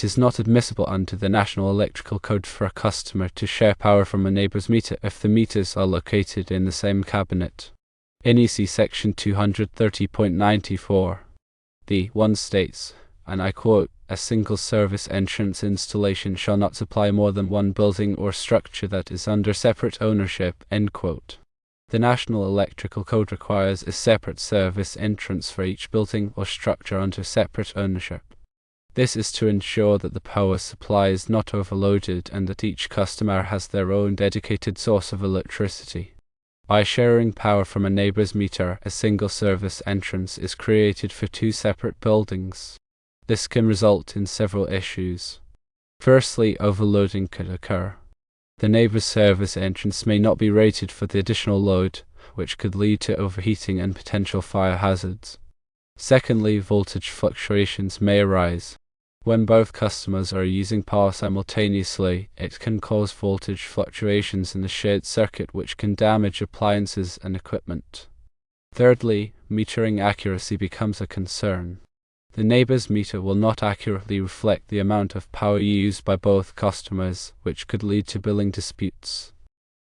It is not admissible under the National Electrical Code for a customer to share power from a neighbor's meter if the meters are located in the same cabinet. NEC Section 230.94. The 1 states, and I quote, "A single service entrance installation shall not supply more than one building or structure that is under separate ownership," end quote. The National Electrical Code requires a separate service entrance for each building or structure under separate ownership. This is to ensure that the power supply is not overloaded and that each customer has their own dedicated source of electricity. By sharing power from a neighbor's meter, a single service entrance is created for two separate buildings. This can result in several issues. Firstly, overloading could occur. The neighbor's service entrance may not be rated for the additional load, which could lead to overheating and potential fire hazards. Secondly, voltage fluctuations may arise. When both customers are using power simultaneously, it can cause voltage fluctuations in the shared circuit which can damage appliances and equipment. Thirdly, metering accuracy becomes a concern. The neighbor's meter will not accurately reflect the amount of power used by both customers, which could lead to billing disputes.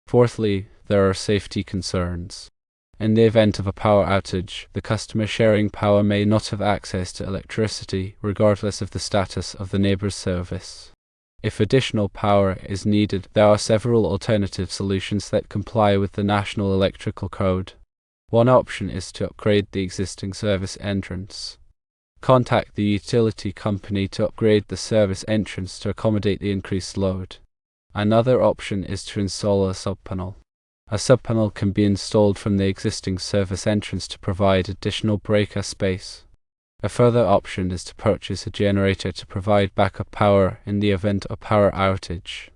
Fourthly, there are safety concerns. In the event of a power outage, the customer sharing power may not have access to electricity, regardless of the status of the neighbor's service. If additional power is needed, there are several alternative solutions that comply with the National Electrical Code. One option is to upgrade the existing service entrance. Contact the utility company to upgrade the service entrance to accommodate the increased load. Another option is to install a subpanel. A subpanel can be installed from the existing service entrance to provide additional breaker space. A further option is to purchase a generator to provide backup power in the event of a power outage.